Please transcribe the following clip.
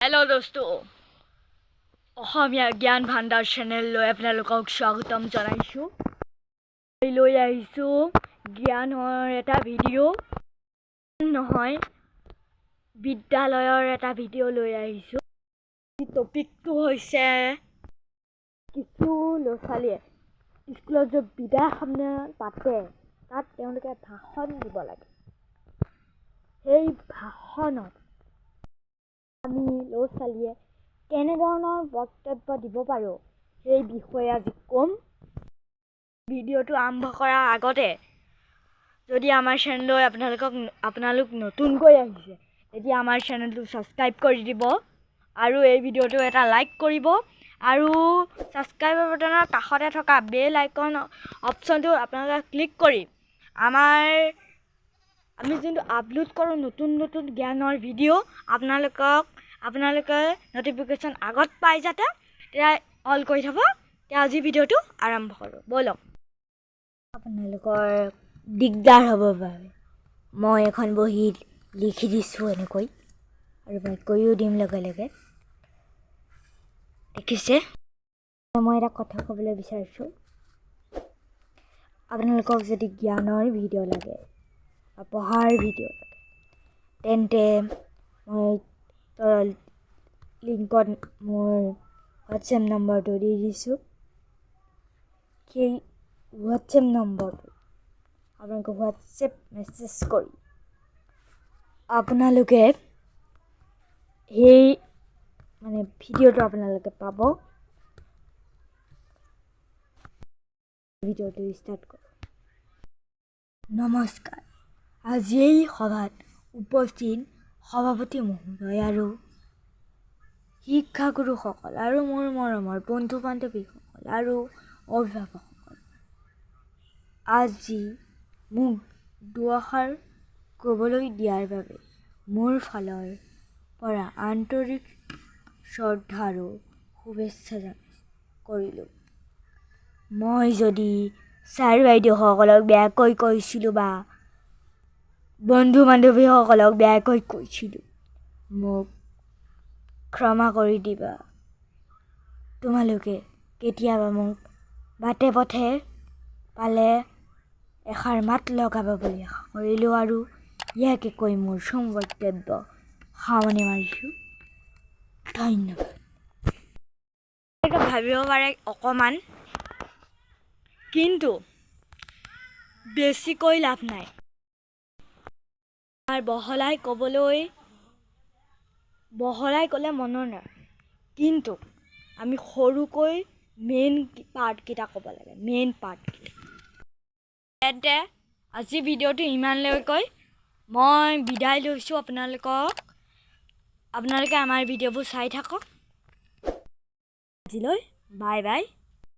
hello दोस्तों অসমীয়া জ্ঞান ভাণ্ডাৰ চেনেল লৈ আপোনালোকক স্বাগতম জনাইছো লৈ আহিছো জ্ঞানৰ এটা ভিডিঅ' নহয় বিদ্যালয়ৰ এটা ভিডিঅ' লৈ আহিছো টপিকটো হৈছে কিছু ল'ৰা-ছোৱালীয়ে স্কুলত যে বিদায় সন্মিলন পাতে তাত তেওঁলোকে ভাষণ দিব লাগে সেই ভাষণত আমি ল'ৰা-ছোৱালীয়ে কেনেধৰণৰ বক্তব্য দিব পাৰোঁ সেই বিষয়ে আজি ক'ম ভিডিঅ'টো আৰম্ভ কৰাৰ আগতে যদি আমাৰ চেনেললৈ আপোনালোক নতুনকৈ আহিছে তেতিয়া আমাৰ চেনেলটো সাবস্ক্ৰাইব কৰি দিব আৰু এই ভিডিঅ'টো এটা লাইক কৰিব আৰু সাবস্ক্ৰাইবৰ বাটনৰ কাষতে থকা বেল আইকন অপচনটো আপোনালোকে ক্লিক কৰি আমি যোনটো আপলোড কৰোঁ নতুন জ্ঞানৰ ভিডিঅ' আপোনালোকে নটিফিকেশ্যন আগত পাই যাতে তেতিয়া অল কৰি থ'ব তেতিয়া আজি ভিডিঅ'টো আৰম্ভ কৰোঁ ব'লক আপোনালোকৰ দিগদাৰ হ'ব পাৰে মই এখন বহি লিখি দিছোঁ এনেকৈ আৰু মই কৈও দিম লগে দেখিছে মই এটা কথা ক'বলৈ বিচাৰিছোঁ আপোনালোকক যদি জ্ঞানৰ ভিডিঅ' লাগে বা পঢ়াৰ ভিডিঅ' লাগে তেন্তে মই লিংকত মোৰ হোৱাটছএপ নম্বৰটো দি দিছোঁ সেই হোৱাটছএপ নম্বৰটো আপোনালোকে হোৱাটছএপ মেছেজ কৰি আপোনালোকে সেই ভিডিঅ'টো আপোনালোকে পাব ভিডিঅ'টো ষ্টাৰ্ট কৰোঁ নমস্কাৰ আজি এই সভাত উপস্থিত সভাপতি মহোদয় আৰু শিক্ষাগুৰুসকল আৰু মোৰ মৰমৰ বন্ধু বান্ধৱীসকল আৰু অভিভাৱকসকল আজি মোক দুআষাৰ ক'বলৈ দিয়াৰ বাবে মোৰ ফালৰ পৰা আন্তৰিক শ্ৰদ্ধা আৰু শুভেচ্ছা কৰিলোঁ মই যদি ছাৰ বাইদেউসকলক বেয়াকৈ কৈছিলোঁ বা বন্ধু বান্ধৱীসকলক বেয়াকৈ কৈছিলোঁ মোক ক্ষমা কৰি দিবা তোমালোকে কেতিয়াবা মোক বাটে পথে পালে এষাৰ মাত লগাব বুলি আশা কৰিলোঁ আৰু ইয়াকে কৈ মোৰ বক্তব্য সামৰণি মাৰিছোঁ ধন্যবাদ ভাবিব পাৰে অকণমান কিন্তু বেছিকৈ লাভ নাই বহলাই ক'লে মনৰ নাই কিন্তু আমি সৰুকৈ মেইন পাৰ্টকেইটা ক'ব লাগে মেইন পাৰ্টকেইটা আজি ভিডিঅ'টো ইমানলৈকৈ মই বিদায় লৈছোঁ আপোনালোকে আমাৰ ভিডিঅ'বোৰ চাই থাকক আজিলৈ বাই বাই